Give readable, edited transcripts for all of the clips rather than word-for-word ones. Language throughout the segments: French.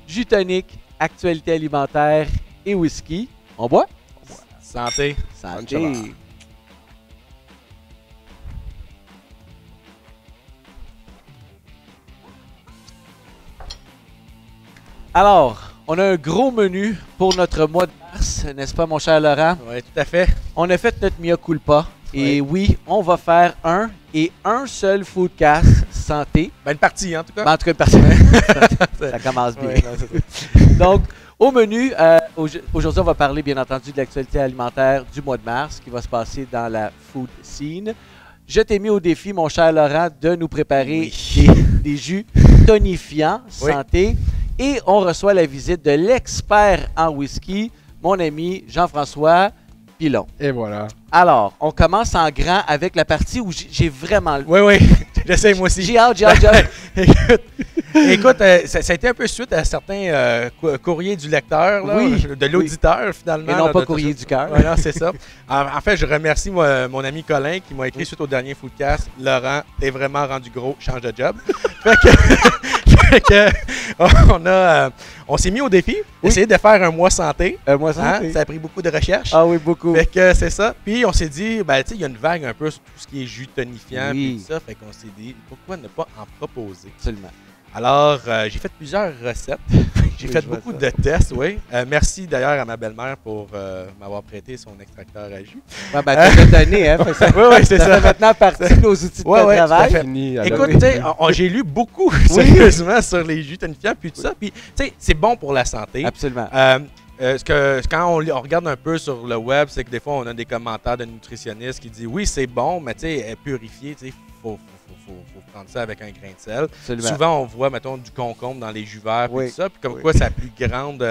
jus tonique, actualité alimentaire et whisky. On boit? Santé. Santé. Alors, on a un gros menu pour notre mois de mars, n'est-ce pas, mon cher Laurent? Oui, tout à fait. On a fait notre mea culpa. Et oui, on va faire un seul foodcast santé. Ben, une partie, en tout cas. Ben, en tout cas, personne. Ça commence bien. Ouais. Donc, au menu, aujourd'hui, on va parler, bien entendu, de l'actualité alimentaire du mois de mars qui va se passer dans la food scene. Je t'ai mis au défi, mon cher Laurent, de nous préparer des jus tonifiants santé. Et on reçoit la visite de l'expert en whisky, mon ami Jean-François Pilon. Et voilà. Alors, on commence en grand avec la partie où j'ai vraiment... Oui, j'essaie moi aussi. J'ai hâte. Écoute, ça a été un peu suite à certains courriers du lecteur, là, de l'auditeur finalement. Et non pas courrier du cœur. Ouais, non, c'est ça. En fait, je remercie mon ami Colin qui m'a écrit suite au dernier Foodcast. Laurent, t'es vraiment rendu gros, change de job. On s'est mis au défi d'essayer de faire un mois santé. Un mois santé. Ça a pris beaucoup de recherche. Ah oui, beaucoup. Fait que c'est ça. Puis on s'est dit, ben tu sais, il y a une vague un peu sur tout ce qui est jus tonifiant et tout ça. Fait qu'on s'est dit, pourquoi ne pas en proposer? Absolument. Alors, j'ai fait plusieurs recettes. J'ai fait beaucoup de tests, oui. Merci d'ailleurs à ma belle-mère pour m'avoir prêté son extracteur à jus. Ouais, ben, tu l'as donné, hein? Oui, c'est ça. Ça fait maintenant partie de nos outils de travail. Écoute, tu sais, j'ai lu beaucoup, sérieusement, sur les jus tonifiants puis tout ça. Puis, tu sais, c'est bon pour la santé. Absolument. Quand on regarde un peu sur le web, c'est que des fois, on a des commentaires de nutritionnistes qui disent oui, c'est bon, mais tu sais, purifié, tu sais, faut prendre ça avec un grain de sel. Absolument. Souvent, on voit, mettons, du concombre dans les jus verts et tout ça. Puis comme quoi, sa plus grande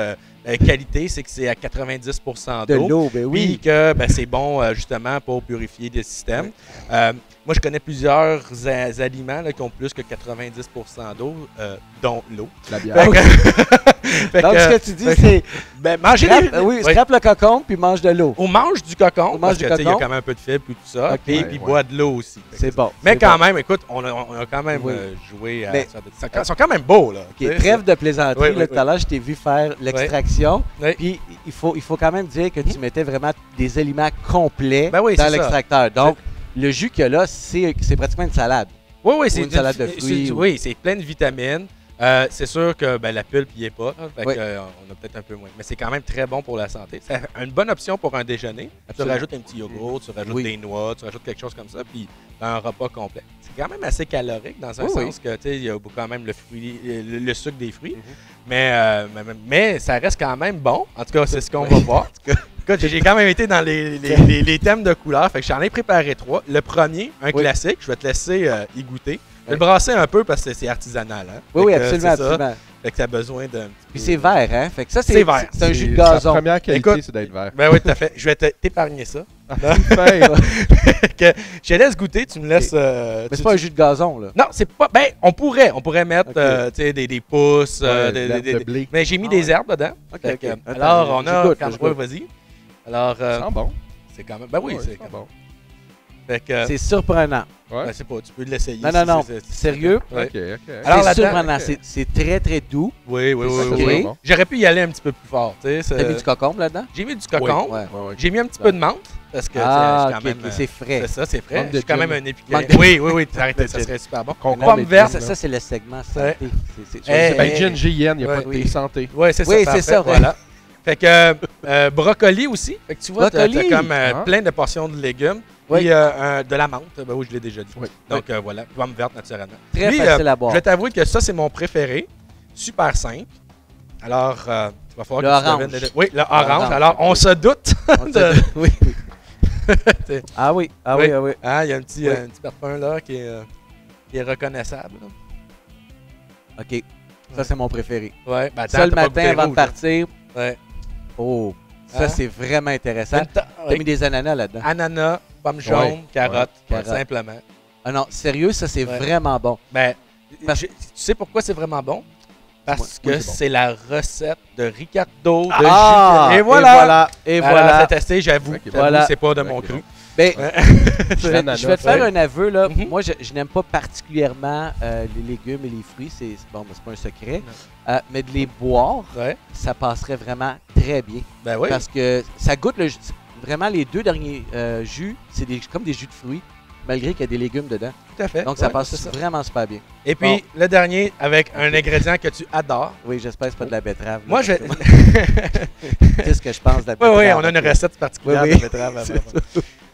qualité, c'est que c'est à 90% d'eau. De l'eau, ben oui. Puis que c'est bon, justement, pour purifier des systèmes. Moi, je connais plusieurs aliments là, qui ont plus que 90% d'eau, dont l'eau. La bière. Donc, ce que tu dis, c'est... manger scrape le cocon puis mange de l'eau. On mange du cocon, parce qu'il y a quand même un peu de fibres et tout ça. Okay. Puis boit de l'eau aussi. C'est bon. Mais quand même, écoute, on a quand même joué à ça. Ils sont quand même beaux, là. Trêve de plaisanterie. Tout à l'heure, je t'ai vu faire l'extraction. Puis il faut quand même dire que tu mettais vraiment des aliments complets dans c'est l'extracteur. Donc, le jus qu'il y a là, c'est pratiquement une salade. Oui, c'est une salade de fruits. Oui, c'est plein de vitamines. C'est sûr que la pulpe n'y est pas. Fait on a peut-être un peu moins. Mais c'est quand même très bon pour la santé. C'est une bonne option pour un déjeuner. Absolument. Tu rajoutes un petit yogourt, tu rajoutes des noix, tu rajoutes quelque chose comme ça, puis un repas complet. C'est quand même assez calorique dans un sens que il y a quand même le sucre des fruits. Mais ça reste quand même bon. En tout cas, c'est ce qu'on va voir. Écoute, j'ai quand même été dans les thèmes de couleurs. Fait que j'en ai préparé 3. Le premier, un classique. Je vais te laisser y goûter. Je vais le brasser un peu parce que c'est artisanal. Hein? Oui, absolument. Fait que tu as besoin d'un petit peu... Puis c'est vert, hein? Fait que ça, c'est vert. C'est un jus de gazon. La première qualité, c'est d'être vert. Ben oui, tout à fait. Je vais t'épargner ça. Je te laisse goûter, tu me laisses... Mais c'est pas un jus de gazon, là. Non, c'est pas... Ben, on pourrait mettre des pousses, de blé. mais j'ai mis des herbes dedans. Alors, on a... Vas-y. Alors... Ça sent bon. C'est quand même... Ben oui, c'est bon. C'est surprenant. Ouais. C'est pas, tu peux l'essayer. Non. Sérieux? OK. Alors, c'est surprenant. C'est très, très doux. Oui. Bon. J'aurais pu y aller un petit peu plus fort. T'as mis du cocombe là-dedans? J'ai mis du cocombe. Ouais. J'ai mis un petit peu de menthe. Parce que quand même, c'est frais. C'est ça, c'est frais. Je suis quand même un épicurien. Oui, arrêtez, ça serait super bon. Pomme verte, ça, c'est le segment santé. C'est ginger yen, il n'y a pas de thé santé. Oui, c'est ça. Oui, c'est ça. Voilà. Fait que brocoli aussi. Fait que tu vois, t'as comme plein de portions de légumes. Puis de la menthe, oui, je l'ai déjà dit. Donc voilà, pomme verte naturellement. Très facile à boire. Je vais t'avouer que ça, c'est mon préféré. Super simple. Alors, il va falloir que tu deviennes... Oui, le orange. Alors, on se doute. Oui. Ah oui. Il y a un petit parfum là qui est reconnaissable. Là. OK. Ça, c'est mon préféré. Ouais. Ça, le matin, avant de partir. Ouais. Oh, ça, c'est vraiment intéressant. T'as mis des ananas là-dedans. Ananas, pommes jaunes, carottes, simplement. Ah non, sérieux, ça, c'est vraiment bon. Ben, tu sais pourquoi c'est vraiment bon? Parce que c'est la recette de Ricardo de jus. Et voilà. Et voilà. C'est testé, j'avoue. C'est pas de mon cru. Ben, je vais te faire un aveu. Là. Moi, je n'aime pas particulièrement les légumes et les fruits. C'est pas un secret. Mais de les boire, ça passerait vraiment très bien. Ben oui. Parce que ça goûte vraiment les 2 derniers jus, c'est comme des jus de fruits, malgré qu'il y a des légumes dedans. Tout à fait. Donc ça passe vraiment super bien. Et puis le dernier, avec un ingrédient que tu adores. Oui, j'espère que c'est pas de la betterave. Moi, je... C'est ce que je pense de la betterave. Oui, on a une recette particulière de betterave.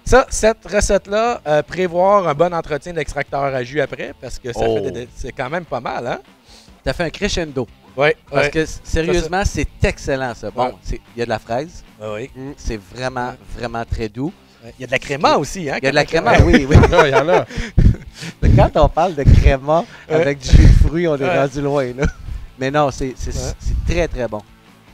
Ça, cette recette-là, prévoir un bon entretien d'extracteur à jus après, parce que c'est quand même pas mal, hein? Tu as fait un crescendo. Oui. Parce que, sérieusement, c'est excellent, ça. Bon, il y a de la fraise. Oui. C'est vraiment, vraiment très doux. Il y a de la créma aussi, hein? Il y a de la créma, oui. Il y en a. Quand on parle de créma avec du jus de fruits, on est rendu loin, là. Mais non, c'est très, très bon.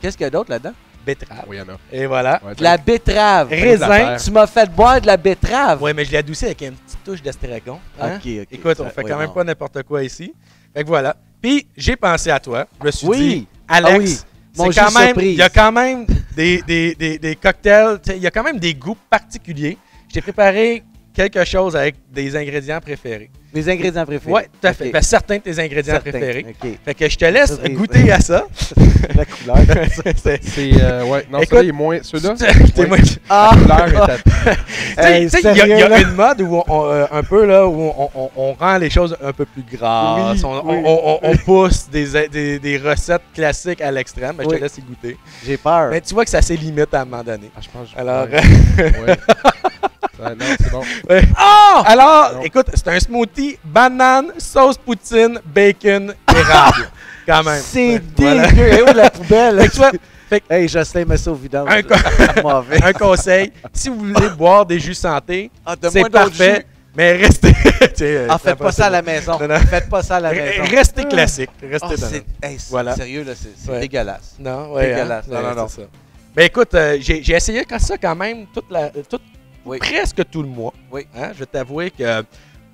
Qu'est-ce qu'il y a d'autre là-dedans? Betterave. Oui, il y en a. Et voilà. De la betterave. Raisin. Tu m'as fait boire de la betterave. Oui, mais je l'ai adouci avec une petite touche d'estragon. Hein? OK. Écoute, on fait quand même pas n'importe quoi ici. Fait que voilà. Puis, j'ai pensé à toi. Je me suis dit, Alex, il y a quand même des cocktails, il y a quand même des goûts particuliers. Je t'ai préparé quelque chose avec des ingrédients préférés. Mes ingrédients préférés? Oui, tout à fait. Ben, certains de tes ingrédients préférés. Okay. Fait que je te laisse goûter à ça. La couleur. Non, celui-là est moins... Ceux-là, la couleur est il y a une mode où un peu là où on rend les choses un peu plus grasses. On pousse des recettes classiques à l'extrême. Je te laisse y goûter. J'ai peur. Mais tu vois que ça s'est limite à un moment donné. Je pense que alors, non, c'est bon. Alors, écoute, c'est un smoothie banane, sauce poutine, bacon, érable. Quand même. C'est dégueu. Où la poubelle? Hey, Jocelyn met ça au vidange. Un conseil, si vous voulez boire des jus santé, c'est parfait. Mais restez. Faites pas ça à la maison. Faites pas ça à la maison. Restez classique. Restez voilà. Sérieux, là, c'est dégueulasse. Non, dégueulasse. Non. Ben écoute, j'ai essayé ça quand même presque tout le mois. Oui. Hein? Je vais t'avouer que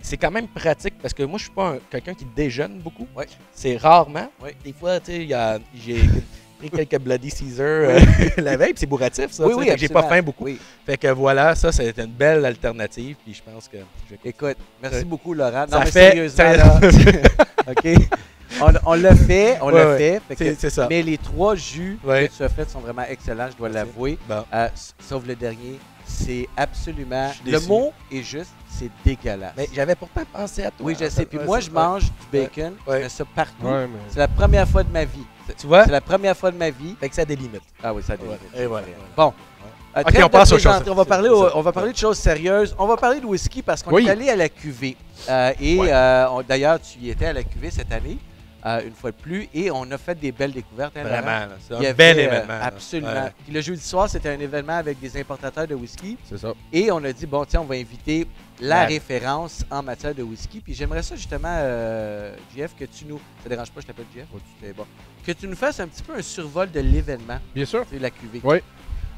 c'est quand même pratique parce que moi, je suis pas quelqu'un qui déjeune beaucoup. Oui. C'est rarement. Oui. Des fois, tu sais, j'ai pris quelques Bloody Caesar la veille, puis c'est bourratif, ça. Oui, j'ai pas faim beaucoup. Oui. Fait que voilà, ça, c'est une belle alternative, puis je pense que... Écoute, merci beaucoup, Laurent. Non, mais sérieusement, là, OK. On l'a fait, c'est ça. Mais les 3 jus que tu as faits sont vraiment excellents, je dois l'avouer. Bon. Sauf le dernier, c'est absolument... Le mot est juste, c'est dégueulasse. Mais j'avais pourtant pensé à toi. Oui, je sais. Puis moi, je mange du bacon, je mets ça partout. Ouais, mais... C'est la première fois de ma vie. Tu vois? C'est la première fois de ma vie. Fait que ça a des limites. Ah oui, ça a des limites. Et voilà. Bon. OK, on passe aux choses. On va parler de choses sérieuses. On va parler de whisky parce qu'on est allé à la cuvée. D'ailleurs, tu y étais à la cuvée cette année, une fois de plus, et on a fait des belles découvertes. Hein, vraiment, c'est un bel événement. Absolument. Puis le jeudi soir, c'était un événement avec des importateurs de whisky. C'est ça. Et on a dit, bon, tiens, on va inviter la référence en matière de whisky. Puis j'aimerais ça justement, JF, que tu nous... Ça dérange pas, je t'appelle JF? C'est bon. Que tu nous fasses un petit peu un survol de l'événement. Bien sûr. C'est la cuvée. Oui.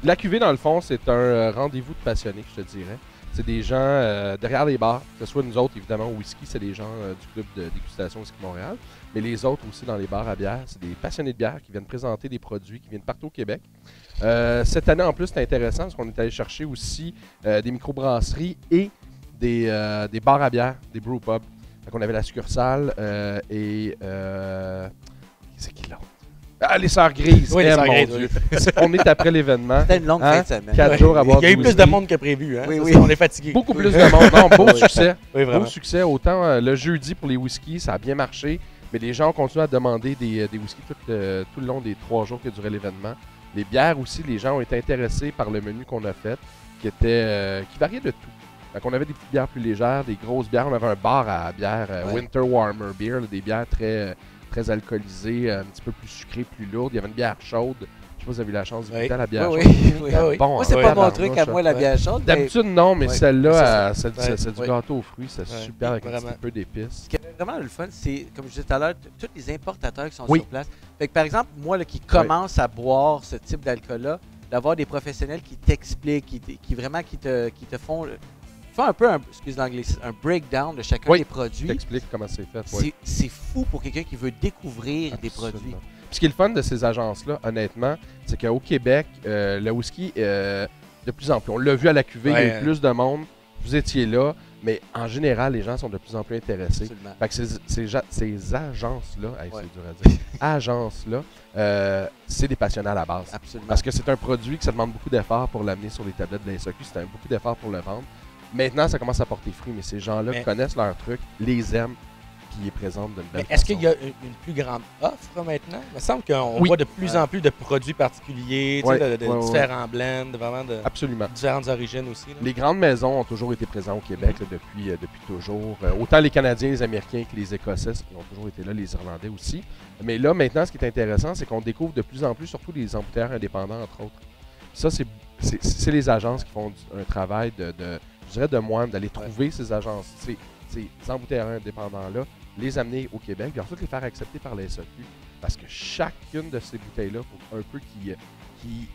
La cuvée, dans le fond, c'est un rendez-vous de passionnés, je te dirais. C'est des gens derrière les bars, que ce soit nous autres, évidemment, au whisky, c'est des gens du club de dégustation Whisky Montréal, mais les autres aussi dans les bars à bière, c'est des passionnés de bière qui viennent présenter des produits qui viennent partout au Québec. Cette année, en plus, c'est intéressant parce qu'on est allé chercher aussi des microbrasseries et des bars à bière, des brew pubs. Donc, on avait la succursale et... c'est qui l'autre? Ah, les Sœurs Grises! Oui, les Sœurs Grises, Dieu. On est après l'événement. C'était une longue fin de semaine. 4 jours à boire. Il y a eu plus de monde que prévu. Hein? Oui. On est fatigué. Beaucoup plus de monde. Non, beau succès. Oui, vraiment. Beau succès. Autant le jeudi pour les whiskies, ça a bien marché. Mais les gens ont continué à demander des whiskies tout le long des 3 jours que durait l'événement. Les bières aussi, les gens ont été intéressés par le menu qu'on a fait, qui variait de tout. Donc, on avait des petites bières plus légères, des grosses bières. On avait un bar à bière, Winter Warmer Beer, des bières très alcoolisées, un petit peu plus sucrées, plus lourdes. Il y avait une bière chaude. Je sais pas si vous avez eu la chance de goûter à la bière chaude. Oui. Bon, moi, c'est pas mon truc à moi, la bière chaude. D'habitude, non, mais celle-là, c'est du gâteau aux fruits. C'est super avec un petit peu d'épices. Ce qui est vraiment le fun, c'est, comme je disais tout à l'heure, tous les importateurs qui sont sur place. Fait que, par exemple, moi, là, qui commence à boire ce type d'alcool-là, d'avoir des professionnels qui t'expliquent, qui te font un peu, excuse l'anglicisme, un breakdown de chacun des produits. T'expliques comment c'est fait. C'est fou pour quelqu'un qui veut découvrir des produits. Puis ce qui est le fun de ces agences-là, honnêtement, c'est qu'au Québec, le whisky De plus en plus. On l'a vu à la cuvée, il y a Ouais. eu plus de monde. Vous étiez là, mais en général, les gens sont de plus en plus intéressés. Absolument. Fait que ces agences-là, hey, Ouais. c'est dur à dire, agences-là, c'est des passionnés à la base. Absolument. Parce que c'est un produit que ça demande beaucoup d'efforts pour l'amener sur les tablettes de la SAQ. C'est beaucoup d'efforts pour le vendre. Maintenant, ça commence à porter fruit, mais ces gens-là Mais- connaissent leur truc, les aiment, puis ils les présentent d'une belle Mais est-ce façon. qu'il y a une plus grande offre maintenant? Il me semble qu'on Oui. voit de plus en plus de produits particuliers, tu sais, Ouais, de ouais, ouais. différents blends, vraiment de Absolument. différentes origines aussi. là. Les grandes maisons ont toujours été présentes au Québec là, depuis toujours. Autant les Canadiens, les Américains que les Écossais, ils ont toujours été là, les Irlandais aussi. Mais là, maintenant, ce qui est intéressant, c'est qu'on découvre de plus en plus, surtout les embouteilleurs indépendants, entre autres. Ça, c'est les agences qui font un travail je dirais de moine, d'aller trouver ces agences, ces embouteilleurs indépendants-là, les amener au Québec, puis ensuite les faire accepter par la SAQ. Parce que chacune de ces bouteilles-là, il faut un peu qui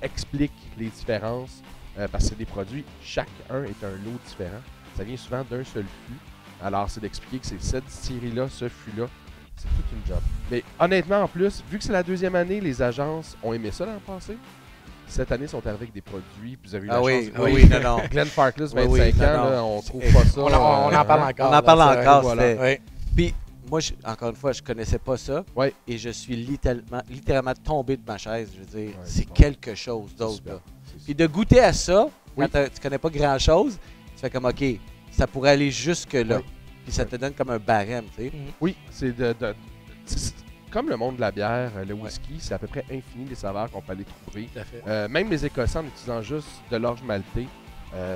explique les différences, parce que c'est des produits, chacun est un lot différent. Ça vient souvent d'un seul fût. Alors, c'est d'expliquer que c'est cette distillerie-là, ce fût-là, c'est toute une job. Mais honnêtement, en plus, vu que c'est la deuxième année, les agences ont aimé ça l'an passé. Cette année, ils sont arrivés avec des produits. Puis vous avez eu la chance de voir oui, non, non. Glenn Farkless, 25 Oui, oui, non, ans, non. là, on trouve pas ça. On en parle encore. On en parle là, c'est encore, vrai, c'était- Ouais. Puis, moi, encore une fois, je connaissais pas ça. Ouais. Et je suis littéralement tombé de ma chaise. Je veux dire, Ouais, c'est bon. quelque chose C'est d'autre. super. là. C'est Puis de goûter à ça, Oui. quand tu connais pas grand-chose, tu fais comme, OK, ça pourrait aller jusque-là. Oui. Puis ça te donne comme un barème, tu sais. Oui, c'est c'est comme le monde de la bière, le whisky, c'est à peu près infini les saveurs qu'on peut aller trouver. Tout à fait. Même les Écossais, en utilisant juste de l'orge maltée,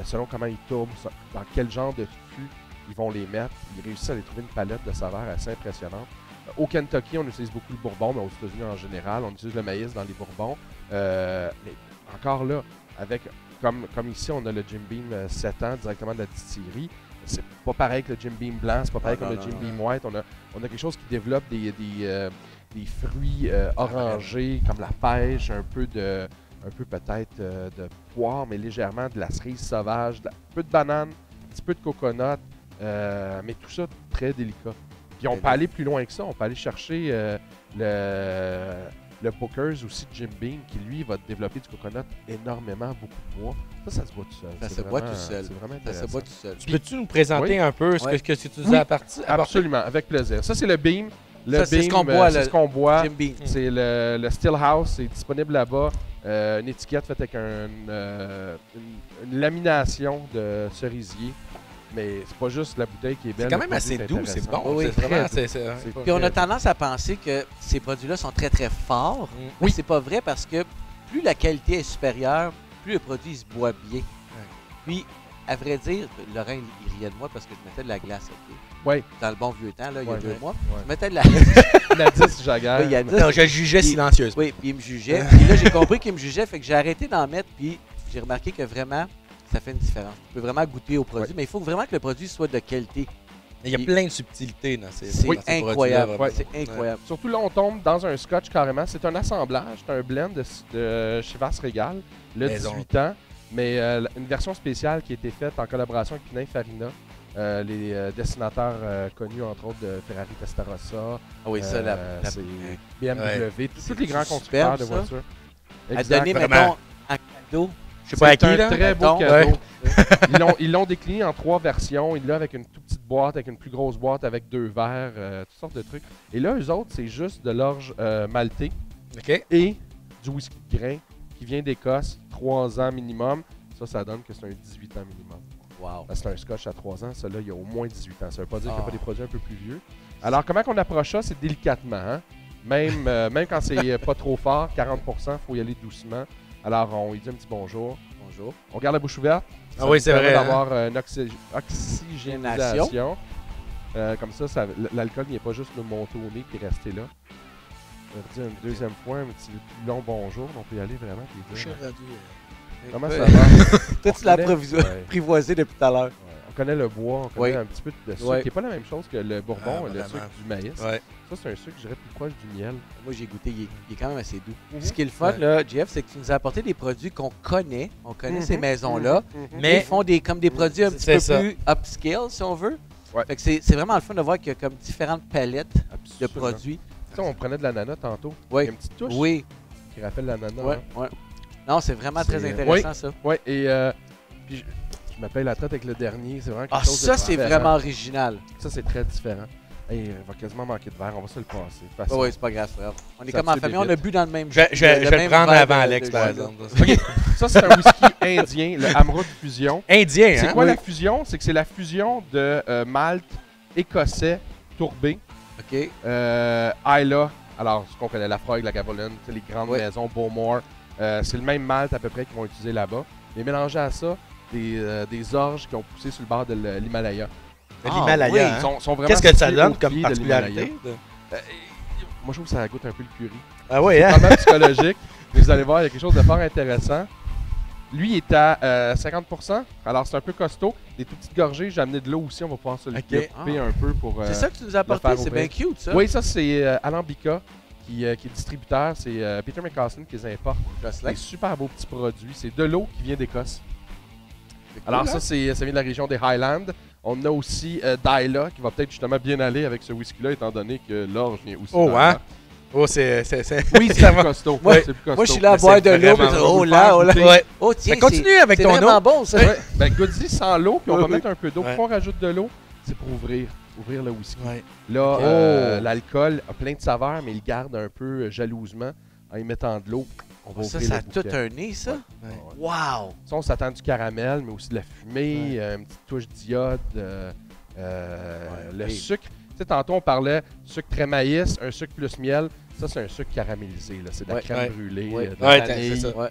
selon comment ils tournent, dans quel genre de fût ils vont les mettre, ils réussissent à les trouver une palette de saveurs assez impressionnante. Au Kentucky, on utilise beaucoup le bourbon, mais aux États-Unis en général, on utilise le maïs dans les bourbons. Mais encore là, avec comme ici, on a le Jim Beam 7 ans directement de la distillerie. C'est pas pareil que le Jim Beam blanc, c'est pas pareil Non, que non, le Jim non, Beam white. On a quelque chose qui développe des fruits orangés, comme la pêche, un peu peut-être de poire, mais légèrement de la cerise sauvage, un peu de banane, un petit peu de coconut, mais tout ça très délicat. Puis on peut aller plus loin que ça, on peut aller chercher le Booker's aussi de Jim Beam, qui lui va développer du coconut énormément, beaucoup de bois. Ça se boit tout seul. Ça C'est se boit vraiment- tout seul. C'est vraiment Ça se intéressant. boit tout seul. Peux-tu nous présenter Oui. un peu ce Ouais. que tu disais Oui, à partir? Absolument, avec plaisir. Ça, c'est le Beam. Le Ça, c'est ce Beam, qu'on boit, c'est le ce qu'on boit. Jim Beam. C'est le Stillhouse, c'est disponible là-bas. Une étiquette faite avec une lamination de cerisier. Mais c'est pas juste la bouteille qui est belle. C'est quand le même assez produit est doux, c'est intéressant. bon. Oui, c'est vraiment. très c'est- Puis on a tendance à penser que ces produits-là sont très très forts. Mm. Mais Oui. c'est pas vrai parce que plus la qualité est supérieure, plus le produit il se boit bien. Puis, à vrai dire, Laurent il riait de moi parce que je mettais de la glace, OK? Oui. Dans le bon vieux temps, là, il y a Ouais, 2 ouais. mois. Ouais. Je mettais de la. La 10 Jagger. Oui, il y a 10. Non, je jugeais Puis- silencieusement. Oui, puis il me jugeait. Puis là, j'ai compris qu'il me jugeait, fait que j'ai arrêté d'en mettre, puis j'ai remarqué que vraiment, ça fait une différence. Tu peux vraiment goûter au produit, Ouais. mais il faut vraiment que le produit soit de qualité. Il y a plein de subtilités dans ces C'est dans ces incroyable. produits-là, C'est vraiment. incroyable. Surtout là, on tombe dans un scotch carrément. C'est un assemblage, c'est un blend de Chivas Regal, le Maison. 18 ans, mais une version spéciale qui a été faite en collaboration avec Pininfarina, les dessinateurs connus entre autres de Ferrari Testarossa, Ah oui, ça, la c'est BMW, tous les grands superbe, constructeurs de ça. voitures. à Exact. donner, Vraiment. mettons, en cadeau. Je sais pas à C'est qui, un là. très beau Mettons, cadeau. Ils l'ont décliné en 3 versions. Il l'a avec une toute petite boîte, avec une plus grosse boîte, avec 2 verres, toutes sortes de trucs. Et là, eux autres, c'est juste de l'orge maltée OK. et du whisky de grain qui vient d'Écosse, 3 ans minimum. Ça donne que c'est un 18 ans minimum. Wow. Parce que c'est un scotch à 3 ans, celui-là, il y a au moins 18 ans. Ça veut pas dire qu'il n'y a Ah. pas des produits un peu plus vieux. Alors, comment qu'on approche ça? C'est délicatement. Hein? Même quand c'est pas trop fort, 40%, il faut y aller doucement. Alors, on lui dit un petit bonjour. Bonjour. On garde la bouche ouverte. Ah oui, c'est Ça permet vrai, hein. d'avoir une oxygénation. Comme ça, l'alcool n'est pas juste nous monter au nez et rester là. On va dire une deuxième fois, un petit plus long bonjour. On peut y aller vraiment. puis dire, comment ça Ouais. va? Toi, tu l'as Ouais. apprivoisé depuis tout à l'heure. Ouais. On connaît le bois, on connaît Oui. un petit peu de sucre, Ouais. qui n'est pas la même chose que le bourbon, Ah, le vraiment. sucre du maïs. Ouais. Ça, c'est un sucre, je dirais, plus proche du miel. Moi, j'ai goûté, il est quand même assez doux. Mhm. Ce qui est le fun, Ouais. là, Jeff, c'est que tu nous as apporté des produits qu'on connaît. On connaît ces Mhm. maisons-là. Mhm. Mais Mais ils font comme des produits un petit C'est peu ça. plus upscale, si on veut. Ouais. Fait que c'est vraiment le fun de voir qu'il y a comme différentes palettes de Absolument. produits. Tu sais, on prenait de l'ananas tantôt. Oui. Il y a une petite touche Oui, qui rappelle l'ananas. ouais, hein. ouais. Non, c'est vraiment très C'est- intéressant, ça. Oui, et puis je me paye la traite avec le dernier. C'est vraiment quelque Ah, chose de ça, c'est différent. vraiment original. Ça, c'est très différent. Hey, on va quasiment manquer de verre, on va se le passer. De toute façon. Oui, c'est pas grave, frère. On est Ça comme en tue famille, des on a bits. bu dans le même Je vais le même prendre verre avant de- Alex, de par jus. exemple. OK, ça, c'est un whisky indien, le Amrut Fusion. Indien, C'est hein? quoi Oui. la fusion? C'est que c'est la fusion de malt écossais tourbé, OK. Isla, alors ce qu'on connaît, la Frog, la Gavolin, les grandes Oui. maisons, Bowmore. C'est le même malt à peu près qu'ils vont utiliser là-bas. Mais mélangé à ça, des orges qui ont poussé sur le bord de l'Himalaya. De Ah, l'Himalaya, oui, hein? Sont vraiment Qu'est-ce que ça situés donne au comme pied de particularité? l'Himalaya. Moi, je trouve que ça goûte un peu le curry. Ah oui, C'est hein? vraiment psychologique. Mais vous allez voir, il y a quelque chose de fort intéressant. Lui, il est à 50%. Alors, c'est un peu costaud. Des toutes petites gorgées. J'ai amené de l'eau aussi. On va pouvoir se le Ok. couper un peu pour... C'est ça que tu nous as apporté, faire c'est bien ouvrir. cute, ça. Oui, ça, c'est Alambica qui est distributeur. C'est Peter McCausland qui les importe. Just C'est like. des super beaux petits produits. C'est de l'eau qui vient d'Écosse. C'est cool, Alors, hein? ça vient de la région des Highlands. On a aussi Dyla qui va peut-être justement bien aller avec ce whisky-là, étant donné que l'orge vient aussi. Oh, d'Ireland. hein? Oh, c'est... Oui, c'est ça plus va. costaud. Moi- C'est plus costaud. Moi, je suis là à Mais boire c'est de l'eau. vraiment puis bon. Oh là, oh là. Ouais. Oh, tiens, Mais continue avec c'est ton vraiment eau. bon, ça. Ouais. Ben, Goody sans l'eau, puis on va Oui. mettre un peu d'eau. Ouais. Pourquoi on rajoute de l'eau? C'est pour ouvrir le whisky. Ouais. Là, Ok. l'alcool a plein de saveurs, mais il garde un peu jalousement en y mettant de l'eau. On va Ça, ouvrir ça le a tout bouquet. un nez, ça. Ouais. Wow! Ça, on s'attend du caramel, mais aussi de la fumée, une petite touche d'iode, le et- sucre. Tu sais, tantôt, on parlait sucre très maïs, un sucre plus miel. Ça, c'est un sucre caramélisé. là. C'est de la Ouais. crème Ouais. brûlée, Ouais. de la Ouais, vanille. c'est ça. Ouais.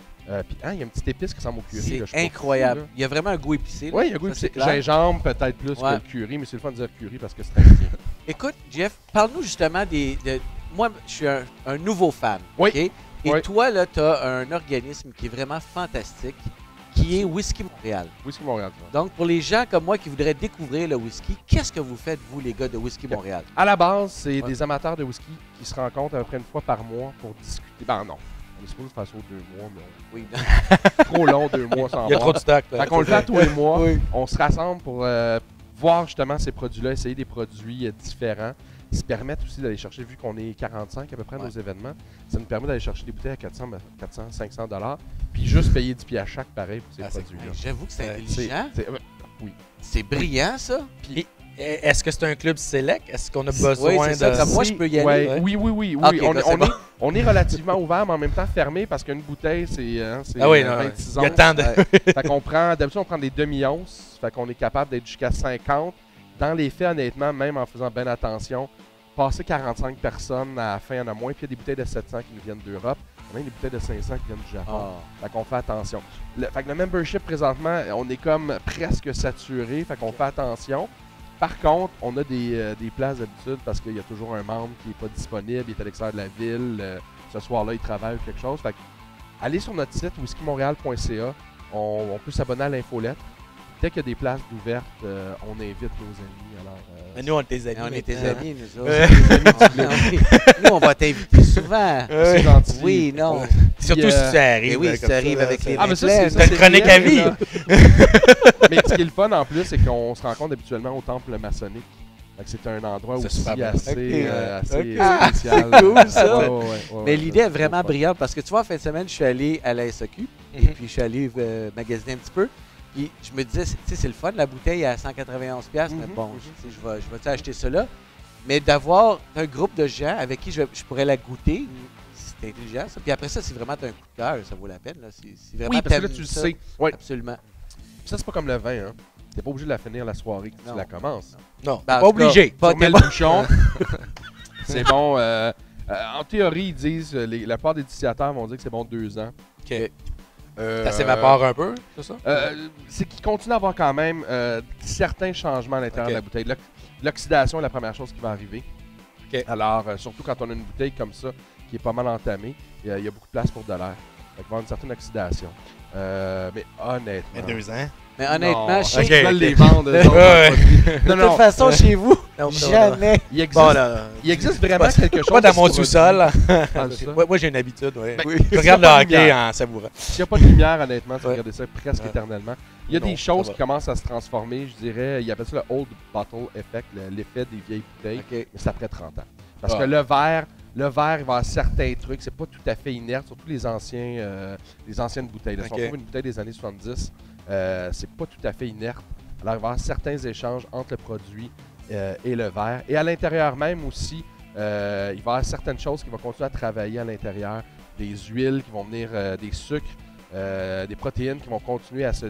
Puis, il y a une petite épice qui ressemble au curry. là, je C'est suis pas fou, incroyable. là. Il y a vraiment un goût épicé. là. Oui, il y a un goût Ça, c'est épicé. clair. Gingembre, peut-être plus Ouais. que le curry, mais c'est le fun de dire curry parce que c'est indien. Écoute, Jeff, parle-nous justement moi, je suis un nouveau fan. Oui. OK? Et Oui. toi, là, tu as un organisme qui est vraiment fantastique, qui est Whisky Montréal. Whisky Montréal. Donc, pour les gens comme moi qui voudraient découvrir le whisky, qu'est-ce que vous faites, vous, les gars de Whisky Montréal? À la base, c'est Ouais. des amateurs de whisky qui se rencontrent à peu près une fois par mois pour discuter. Ben non, on est supposé faire ça aux 2 mois, mais Oui. trop long, 2 mois sans Il y a boire. trop de stock. Fait qu'on le fait à tous les mois. Oui. On se rassemble pour voir justement ces produits-là, essayer des produits différents. Ils se permettent aussi d'aller chercher, vu qu'on est 45 à peu près à nos événements, ça nous permet d'aller chercher des bouteilles à 400, 500 $, puis juste payer 10 pieds à chaque, pareil, pour ces Ah, c'est produits-là. J'avoue que c'est Ouais, intelligent. Oui. C'est brillant, ça. Est-ce que c'est un club select? Est-ce qu'on a besoin c'est ça, de... comme moi, je peux y aller. Ouais, oui. Oui. Ok, on, là, est- c'est on bon. est, on est relativement ouvert, mais en même temps fermé parce qu'une bouteille, c'est Ah oui, non, 26 il y a onces. tant de... Fait qu'on prend, d'habitude, on prend des demi-onces. Fait qu'on est capable d'être jusqu'à 50. Dans les faits, honnêtement, même en faisant bien attention, passer 45 personnes à la fin, il y en a moins. Puis il y a des bouteilles de 700 qui nous viennent d'Europe. Il y a même des bouteilles de 500 qui viennent du Japon. Ah. Fait qu'on fait attention. Fait que le membership, présentement, on est comme presque saturé. Fait qu'on fait attention. Par contre, on a des places d'habitude parce qu'il y a toujours un membre qui n'est pas disponible, il est à l'extérieur de la ville. Ce soir-là, il travaille ou quelque chose. Fait que, allez sur notre site whiskymontréal.ca. On peut s'abonner à l'infolette. Dès qu'il y a des places d'ouvertes, on invite nos amis. Alors, Mais nous, on est tes amis. On est tes maintenant. amis, nous Ouais. autres. Nous, on va t'inviter souvent. c'est gentil. Oui, non. Surtout Puis, si tu arrives. Mais oui, comme si tu arrives ça, avec ça- les Ah, mais ça, pleine. c'est T'as une chronique bien, à vie. là. Mais ce qui est le fun en plus, c'est qu'on se rencontre habituellement au temple maçonnique. Fait que c'est un endroit C'est aussi super bien. assez, Ok. assez Ok. spécial. C'est cool, ça. Ouais, ouais, Mais ouais, l'idée est c'est vraiment trop fun. brillante parce que tu vois, en fin de semaine, je suis allé à la SAQ et Mhm. puis je suis allé magasiner un petit peu. Puis je me disais, tu sais, c'est le fun, la bouteille à 191$, mais Mhm, bon, mhm. tu sais, je vais acheter ça là. Mais d'avoir un groupe de gens avec qui je pourrais la goûter, c'est intelligent ça. Puis après ça, si vraiment tu as un coup de cœur, ça vaut la peine. Là. Si vraiment Oui, parce que là, t'aimes tu le ça, sais. Ouais. Absolument. Puis ça, c'est pas comme le vin. Hein. T'es pas obligé de la finir la soirée que Non. tu la commences. Non, Ben, en pas tout cas, obligé. pas Tu remets t'es le bon. bouchon. C'est bon. En théorie, ils disent, la plupart des distillateurs vont dire que c'est bon 2 ans. OK. Euh, Ça s'évapore un peu, c'est ça? C'est qu'il continue à avoir quand même certains changements à l'intérieur Ok. de la bouteille. L'oxydation est la première chose qui va arriver. Ok. Alors, surtout quand on a une bouteille comme ça, qui est pas mal entamée, il y a beaucoup de place pour de l'air. Fait qu'il va y avoir une certaine oxydation. Mais honnêtement... Mais 2 ans. Mais honnêtement, non, chez ils veulent ok. les vendre. eux autres, Ouais. de Non, non. toute façon, chez vous, Non, jamais. Il existe, Bon, là, il existe vraiment Pas- quelque chose... pas dans mon de ce sous-sol. produit. Ah, c'est ça. Ouais, moi, j'ai une habitude. Ouais. Ben, Je s'il y a regarde le pas de hockey lumière. en savourant. S'il n'y a pas de lumière, honnêtement, tu vas Ouais. regarder ça presque Ouais. éternellement. Il y a Non, des ça choses va. qui commencent à se transformer, je dirais. Il y avait ça le Old Bottle Effect, l'effet des vieilles bouteilles, OK. mais c'est après 30 ans. Parce Ah. que le verre Le verre, il va y avoir certains trucs, c'est pas tout à fait inerte, surtout les anciennes bouteilles. Là. Si on trouve une bouteille des années 70, c'est pas tout à fait inerte. Alors, il va y avoir certains échanges entre le produit et le verre. Et à l'intérieur même aussi, il va y avoir certaines choses qui vont continuer à travailler à l'intérieur. Des huiles qui vont venir, des sucres, des protéines qui vont continuer à se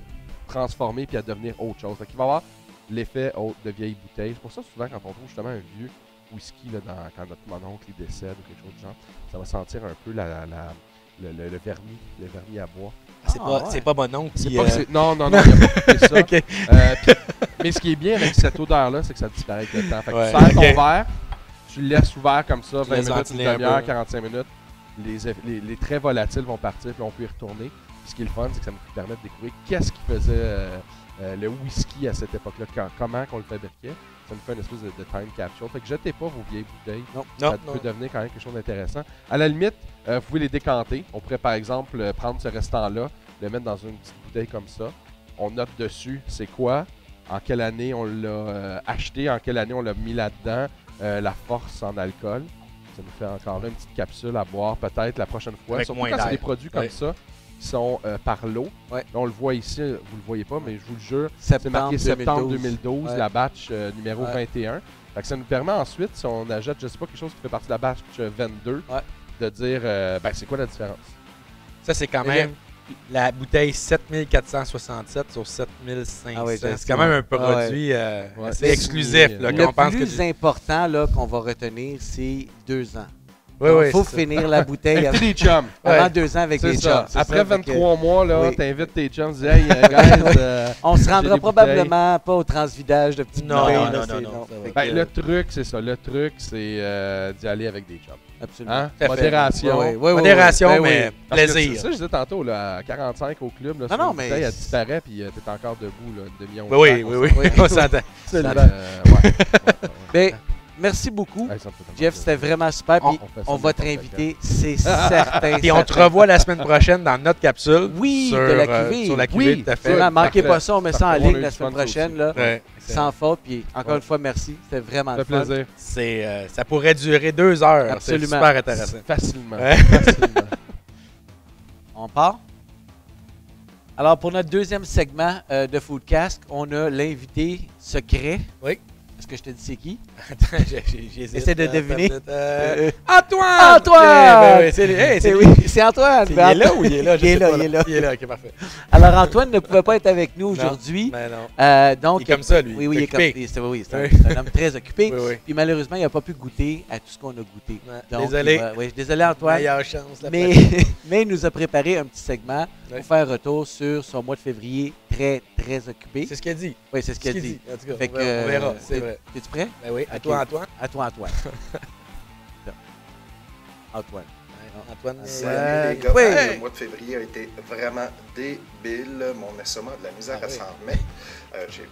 transformer puis à devenir autre chose. Donc, il va y avoir l'effet de vieille bouteille. C'est pour ça, souvent, quand on trouve justement un vieux whisky, là, quand notre mononcle il décède ou quelque chose du genre, ça va sentir un peu le vernis à bois. C'est pas mon oncle qui... Non, il n'y a pas coupé ça. OK. Mais ce qui est bien avec cette odeur-là, c'est que ça disparaît avec le temps. Fait que tu sers ton verre, tu le laisses ouvert comme ça, 20 minutes, une demi-heure, 45 minutes. Les traits volatiles vont partir, puis on peut y retourner. Puis ce qui est le fun, c'est que ça nous permet de découvrir qu'est-ce qui faisait le whisky à cette époque-là, comment on le fabriquait. Ça nous fait une espèce de time capsule. Fait que jetez pas vos vieilles bouteilles. Ça peut devenir quand même quelque chose d'intéressant. À la limite, vous pouvez les décanter. On pourrait par exemple prendre ce restant-là, le mettre dans une petite bouteille comme ça. On note dessus c'est quoi, en quelle année on l'a acheté, en quelle année on l'a mis là-dedans, la force en alcool. Ça nous fait encore là une petite capsule à boire peut-être la prochaine fois. Surtout quand c'est des produits comme ça qui sont par l'eau. Ouais. Là, on le voit ici, vous le voyez pas, mais je vous le jure, c'est marqué septembre 2012, ouais. la batch numéro 21. Fait que ça nous permet ensuite, si on achète, je sais pas, quelque chose qui fait partie de la batch 22, de dire, c'est quoi la différence? Ça, c'est quand même la bouteille 7467 sur 7500. C'est quand même un produit assez exclusif. Là, le plus important qu'on va retenir, c'est 2 ans. Il faut finir la bouteille avec des chums. Avant 2 ans avec des chums. Après 23 mois, là, t'invites tes chums, tu dis hey, guys, on se rendra probablement pas au transvidage de petites bouteilles. Non. Le truc, c'est ça. Le truc, c'est d'y aller avec des chums. Absolument. Hein? Modération. Modération, mais plaisir. C'est ça, je disais tantôt, là, à 45 au club, là, non, mais elle disparaît puis t'es encore debout, là, une demi-once. Oui, on s'entend. Merci beaucoup. Jeff, c'était vraiment super. Puis on va te réinviter, c'est certain. Et on te revoit la semaine prochaine dans notre capsule. Sur la cuvée. Sur la cuvée, tout à fait. Ne manquez pas ça, on met ça en ligne la semaine prochaine. Là, ouais, sans faute. Puis encore une fois, merci. C'était vraiment le fun. Plaisir. Ça pourrait durer 2 heures. Absolument. C'est super intéressant. Facilement. On part? Alors, pour notre deuxième segment de Foodcast, on a l'invité secret. Oui. Est-ce que je te dis c'est qui? Attends, Essaie de deviner. Antoine! Antoine! C'est Antoine! Il est là ou il est là? Il est là. Il est là, ok, parfait. Alors, Antoine ne pouvait pas être avec nous aujourd'hui. Donc, il est comme ça, lui. Oui, il est un homme très occupé. Puis malheureusement, il n'a pas pu goûter à tout ce qu'on a goûté. Donc, désolé. Désolé, Antoine. Meilleure chance. Mais il nous a préparé un petit segment pour faire un retour sur son mois de février très, très occupé. C'est ce qu'il a dit. Oui, c'est ce qu'il a dit. En tout cas, fait on verra. C'est vrai. Es-tu prêt? Ben oui. À toi, Antoine. À toi, Antoine. Antoine. Antoine. Salut les gars. Le mois de février a été vraiment débile. Mon estomac a de la misère à s'en remettre. J'ai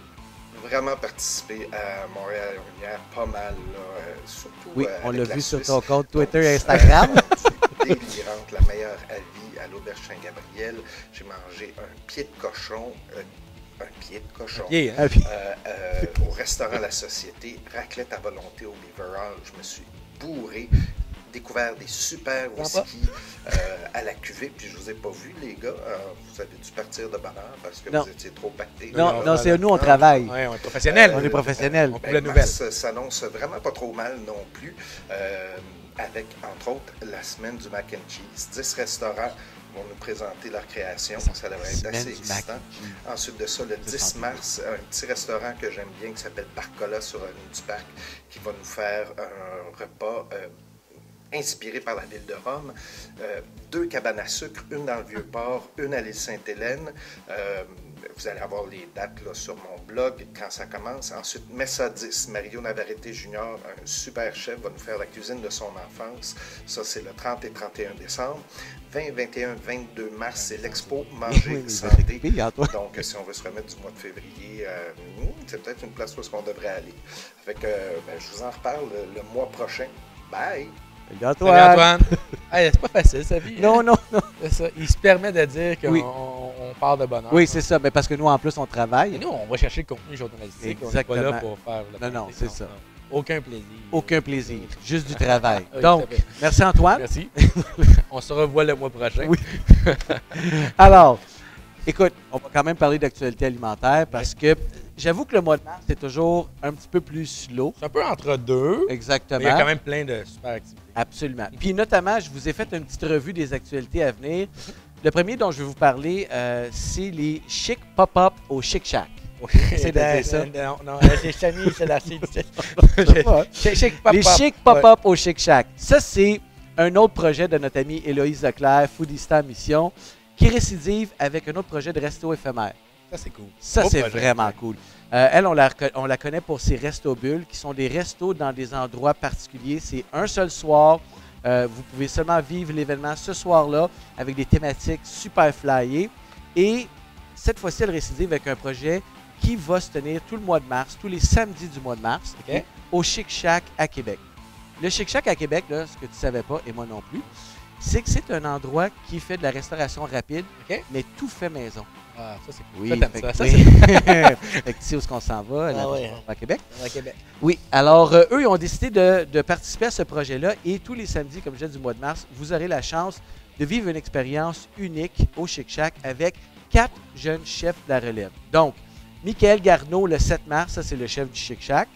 vraiment participé à Montréal-Lumière pas mal. Surtout oui, on l'a vu Suisse. Sur ton compte Twitter et Instagram. Délirante, la meilleure avis à l'auberge Saint-Gabriel. J'ai mangé un pied de cochon. Au restaurant La Société, raclette à volonté au Beaver Hall. Je me suis bourré, découvert des super whisky à la cuvée, puis je vous ai pas vu, les gars. Vous avez dû partir de bonne heure parce que vous étiez trop pactés. Non, c'est nous, on travaille. Oui, on est professionnels. On est professionnels. Mars s'annonce vraiment pas trop mal non plus, avec, entre autres, la semaine du mac and cheese. 10 restaurants vont nous présenter leur création. Ça devrait être assez excitant. Ensuite de ça, le 10 mars, un petit restaurant que j'aime bien qui s'appelle Parcola sur la rue du Parc, qui va nous faire un repas inspiré par la ville de Rome. 2 cabanes à sucre, une dans le Vieux-Port, une à l'île Sainte-Hélène. Vous allez avoir les dates là, sur mon blog quand ça commence. Ensuite, Messa 10, Mario Navarrete Jr., un super chef, va nous faire la cuisine de son enfance. Ça, c'est le 30 et 31 décembre. 20, 21, 22 mars, c'est l'expo Manger Santé. Donc, si on veut se remettre du mois de février, c'est peut-être une place où on devrait aller. Fait que, je vous en reparle le mois prochain. Bye! Salut Antoine! C'est pas facile, sa vie. Non. C'est ça. Il se permet de dire qu'on part de bonheur. Oui, c'est ça. Mais parce que nous, en plus, on travaille. Et nous, on va chercher le contenu journalistique. Exactement. On n'est pas là pour faire Non, c'est ça. Aucun plaisir. Aucun plaisir, juste du travail. Oui, Donc, merci Antoine. Merci. On se revoit le mois prochain. Oui. Alors, écoute, on va quand même parler d'actualité alimentaire parce que j'avoue que le mois de mars, c'est toujours un petit peu plus slow. C'est un peu entre deux. Exactement. Mais il y a quand même plein de super activités. Absolument. Puis notamment, je vous ai fait une petite revue des actualités à venir. Le premier dont je vais vous parler, c'est les Chic Pop-Up au Chic Shack. Essaye de dire ça. Non, c'est Samy, c'est la Chic Les Chic Pop-Up au Chic Shack. Ça, c'est un autre projet de notre amie Héloïse Leclerc, Foodista Mission, qui récidive avec un autre projet de resto éphémère. Ça, c'est cool. Ça, Beau c'est projet. vraiment cool. Elle, on la connaît pour ses restos bulles, qui sont des restos dans des endroits particuliers. C'est un seul soir. Vous pouvez seulement vivre l'événement ce soir-là avec des thématiques super flyées. Et cette fois-ci, elle récidive avec un projet qui va se tenir tout le mois de mars, tous les samedis du mois de mars, OK. au Chic Shack à Québec. Le Chic Shack à Québec, là, ce que tu ne savais pas, et moi non plus, c'est que c'est un endroit qui fait de la restauration rapide, OK. mais tout fait maison. Ah, ça, c'est cool. Oui, Ça, t'aimes fait ça. que- Ça, oui. c'est Fait que tu sais où est-ce qu'on s'en va, là, Ah ouais. à Québec? à Québec. Oui, alors eux, ils ont décidé de participer à ce projet-là et tous les samedis, comme je disais, du mois de mars, vous aurez la chance de vivre une expérience unique au Chic Shack avec 4 jeunes chefs de la relève. Donc, Michael Garneau, le 7 mars, ça c'est le chef du Chic Shack.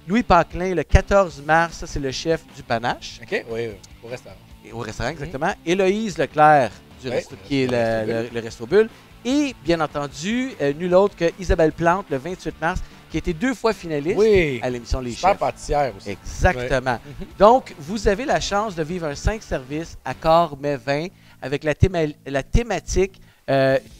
Louis Paclin, le 14 mars, ça c'est le chef du Panache, OK? Oui, au restaurant. et au restaurant exactement. Héloïse Leclerc, du Ouais, resto, qui est le Resto le Resto Bulle. Et bien entendu, nul autre que Isabelle Plante, le 28 mars, qui a été 2 fois finaliste Oui. à l'émission Les Super Chefs. pâtissière aussi. Exactement. Donc, vous avez la chance de vivre un 5 services à corps mais 20 avec la thématique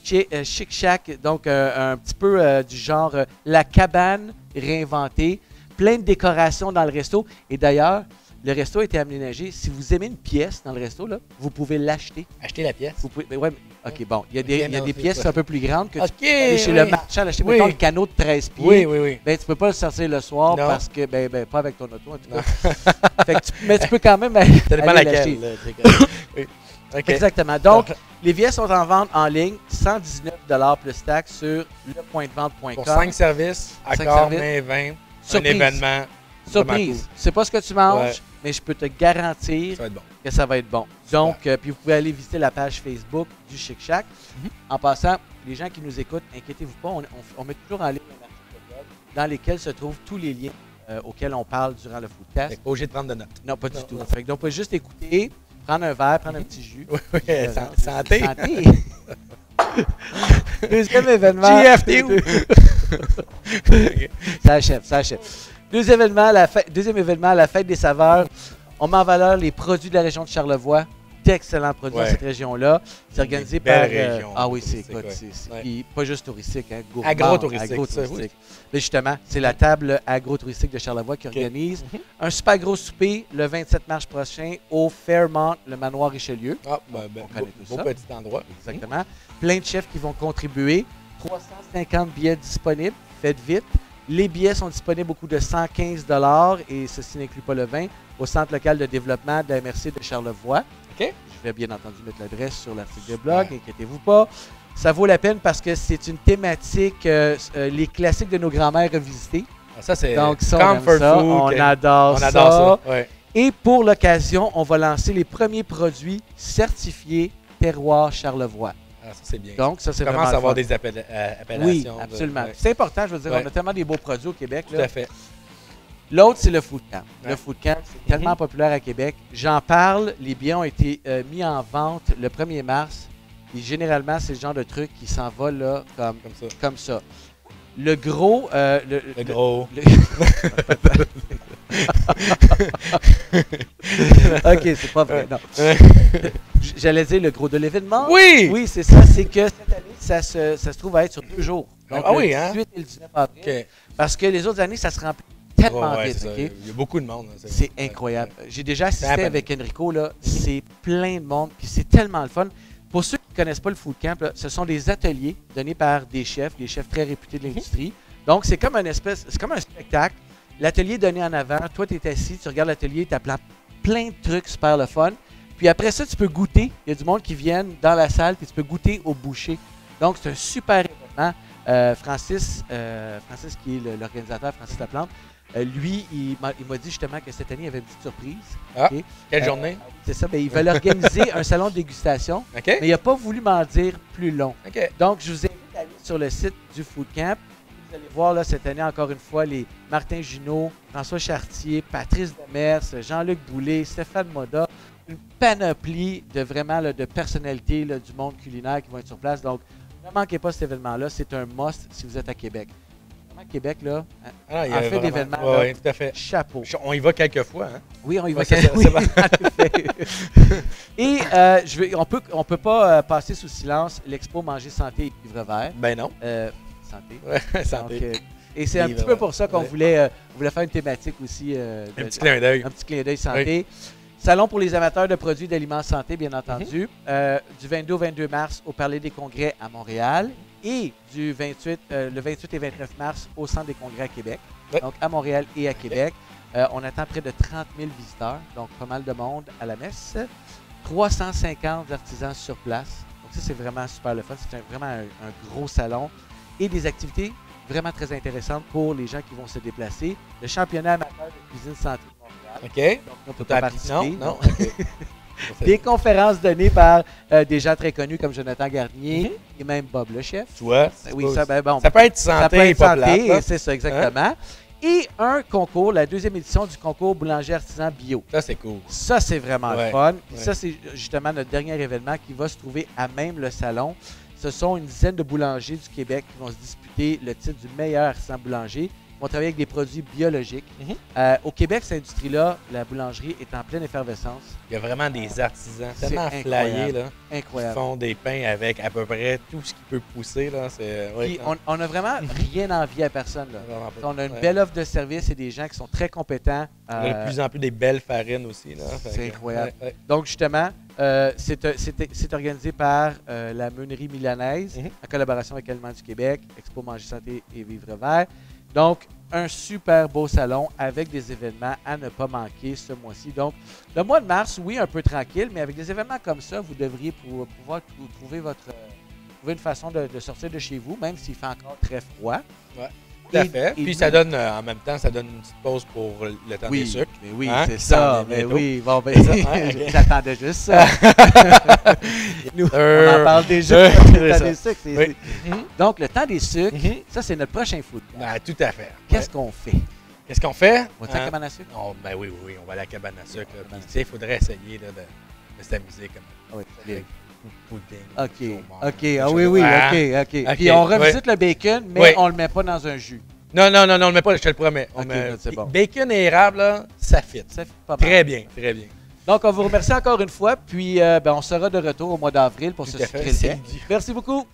Chic Shack, donc un petit peu du genre la cabane réinventée, plein de décorations dans le resto. Et d'ailleurs, le resto a été aménagé. Si vous aimez une pièce dans le resto, là, vous pouvez l'acheter. Acheter la pièce. Vous pouvez, mais ouais, mais- OK, bon, il y a des, Ok, il y a non, des c'est pièces pas- un peu plus grandes que tu OK. peux aller chez le marchand, acheter, Oui. mettons, le canot de 13 pieds. Oui, oui, oui. Ben, tu peux pas le sortir le soir Non. parce que, ben, pas avec ton auto, en tout cas. Fait que mais tu peux quand même aller Ça dépend aller laquelle. l'acheter. là, c'est comme- Oui. OK. Exactement. Donc, les billets sont en vente en ligne, 119 plus taxes sur lepointdevente.com. Pour 5 services, Cinq accord, services. main 20, Surprise. un événement, Surprise. C'est pas ce que tu manges, Ouais. mais je peux te garantir ça va être bon. que ça va être bon. Donc, puis vous pouvez aller visiter la page Facebook du Chic Shack. En passant, les gens qui nous écoutent, inquiétez-vous pas, on met toujours en ligne un article web dans lesquels se trouvent tous les liens auxquels on parle durant le Fait foodcast. que pas obligé de prendre de notes. Non, pas du Non, tout. non. Fait que donc, on peut juste écouter, prendre un verre, prendre un petit jus. Oui, oui, santé. Santé. Deuxième événement. GF, t'es où? Ça achève. Deuxième événement, la fête des saveurs. On met en valeur les produits de la région de Charlevoix. D'excellents produits Ouais. dans cette région-là. C'est organisé Des belles par... régions ah oui, c'est touristiques, écoute, ouais. c'est Ouais. puis pas juste touristique, hein, gourmand, Agro-touristique, agro-touristique. ça, Mais justement, c'est la table agro-touristique de Charlevoix qui organise un super gros souper le 27 mars prochain au Fairmont, le manoir Richelieu. Ah, ben, On connaît tout beau ça. petit endroit. Exactement. Plein de chefs qui vont contribuer. 350 billets disponibles. Faites vite. Les billets sont disponibles au coût de 115 et ceci n'inclut pas le vin au Centre local de développement de la MRC de Charlevoix. OK. Je vais bien entendu mettre l'adresse sur l'article de blog, inquiétez-vous pas. Ça vaut la peine parce que c'est une thématique, les classiques de nos grands-mères revisitées. Ah, ça, c'est Donc ça, on aime comfort ça. food. On que- adore on ça. adore ça. Ouais. Et pour l'occasion, on va lancer les premiers produits certifiés Terroir Charlevoix. Ah, ça, c'est bien. Donc, ça, c'est On vraiment commence à le avoir fun. des appellations. Oui, de- absolument. ouais. C'est important, je veux dire, Ouais. on a tellement des beaux produits au Québec. Tout Là. à fait. L'autre, c'est le Food Camp. Ouais. Le Food Camp, c'est tellement populaire à Québec. J'en parle, les billets ont été mis en vente le 1er mars. Et généralement, c'est le genre de truc qui s'en va là, comme ça. Le gros... Le gros. OK, c'est pas vrai, non. J'allais dire le gros de l'événement. Oui! Oui, c'est ça. C'est que cette année, ça se trouve à être sur 2 jours. Donc, Ah le oui, hein? 18 et le 19 avril. OK. Parce que les autres années, ça se remplit tellement Ouais, vite. c'est ça. OK? Il y a beaucoup de monde. hein, C'est incroyable. J'ai déjà assisté Ça avec Enrico, là, c'est plein de monde, puis c'est tellement le fun. Pour ceux qui ne connaissent pas le Food Camp, là, ce sont des ateliers donnés par des chefs très réputés de l'industrie. Donc, c'est comme c'est comme un spectacle. L'atelier est donné en avant, toi, tu es assis, tu regardes l'atelier, tu as plein de trucs super le fun. Puis après ça, tu peux goûter. Il y a du monde qui vient dans la salle, puis tu peux goûter au boucher. Donc, c'est un super événement. Francis, qui est l'organisateur, Francis Laplante, Lui, il m'a dit justement que cette année, il y avait une petite surprise. Ah, OK? quelle journée? C'est ça, ben, ils veulent organiser un salon de dégustation, OK. mais il n'a pas voulu m'en dire plus long. OK. Donc, je vous invite à aller sur le site du Food Camp. Vous allez voir là, cette année, encore une fois, les Martin Junot, François Chartier, Patrice Demers, Jean-Luc Boulet, Stéphane Moda, une panoplie de vraiment là, de personnalités là, du monde culinaire qui vont être sur place. Donc, ne manquez pas cet événement-là. C'est un must si vous êtes à Québec. Vraiment, Québec, là, Il y a en fait vraiment- d'événements, ouais, là, ouais, tout à fait. chapeau. On y va quelques fois, hein? Oui, on y va. Ouais, c'est Oui, ça, c'est en effet. Et on peut pas passer sous silence l'Expo Manger Santé et Vivre Vert. Ben non. Santé. Ouais, santé. Donc, et c'est un Vivre petit peu Vert. pour ça qu'on Ouais. voulait faire une thématique aussi. Un petit clin d'œil. Un petit clin d'œil santé. Salon pour les amateurs de produits d'aliments santé, bien entendu. Du 22 au 22 mars au Palais des Congrès à Montréal. Et le 28 et 29 mars au Centre des Congrès à Québec. Ouais. Donc à Montréal et à Québec. On attend près de 30 000 visiteurs. Donc pas mal de monde à la messe. 350 artisans sur place. Donc ça, c'est vraiment super le fun. C'est vraiment un gros salon. Et des activités vraiment très intéressantes pour les gens qui vont se déplacer. Le championnat amateur de cuisine santé de Montréal. OK. Donc, on peut T'as pas appris- participer. Non, non. OK. Des conférences données par des gens très connus comme Jonathan Garnier et même Bob le chef. Tu vois? Oui, ça, ben, bon, Ça peut être santé ça peut être et pas santé, plate, là. c'est ça, exactement. Et un concours, la deuxième édition du concours Boulanger Artisan Bio. Ça, c'est cool. Ça, c'est vraiment le Ouais, fun. Puis ouais. ça, c'est justement notre dernier événement qui va se trouver à même le salon. Ce sont une dizaine de boulangers du Québec qui vont se disputer le titre du meilleur artisan boulanger. Ils vont travailler avec des produits biologiques. Au Québec, cette industrie-là, la boulangerie est en pleine effervescence. Il y a vraiment des artisans C'est tellement incroyable. flyés, là. Qui Incroyable. font des pains avec à peu près tout ce qui peut pousser, là. C'est... ouais, Puis on n'a vraiment rien envie à personne. Là. vraiment pas. On a une Ouais. belle offre de service et des gens qui sont très compétents. On a de plus en plus des belles farines aussi, là. Fait c'est que, incroyable. ouais, ouais. Donc, justement, c'est organisé par la Meunerie Milanaise, en collaboration avec Aliments du Québec, Expo Manger Santé et Vivre Vert. Donc, un super beau salon avec des événements à ne pas manquer ce mois-ci. Donc, le mois de mars, oui, un peu tranquille, mais avec des événements comme ça, vous devriez pouvoir trouver trouver une façon de sortir de chez vous, même s'il fait encore très froid. Tout à Et- fait. et Puis nous- ça donne, en même temps, ça donne une petite pause pour le temps des sucres. mais oui, Hein, c'est qui ça. s'en vient Mais bientôt. oui, bon, ben, C'est ça, hein, ok. j'attendais juste ça. Nous, on en parle déjà. c'est Le temps ça. des sucres, c'est- Oui. c'est- Donc, le temps des sucres, Mhm. ça, c'est notre prochain food. Ben, tout à fait. Qu'est-ce qu'on fait? Qu'est-ce qu'on fait? On va-tu à la Hein? cabane à sucre? Oh, ben oui, on va à la cabane à sucre. là. Puis, tu sais, il faudrait essayer là, de s'amuser comme Ah oui, avec pudding. OK, saumon, OK, quelque ah chose oui, de- oui, Ah. OK. OK, Puis on revisite le bacon, mais Ouais. on le met pas dans un jus. Non, on le met pas, je te le promets. On Ok, met c'est bon. bacon et érable, là, ça fit. Ça fait pas mal. Très bien, très bien. Donc, on vous remercie encore une fois, puis on sera de retour au mois d'avril pour Tout ce à fait. sucré le C'est camp. Merci beaucoup.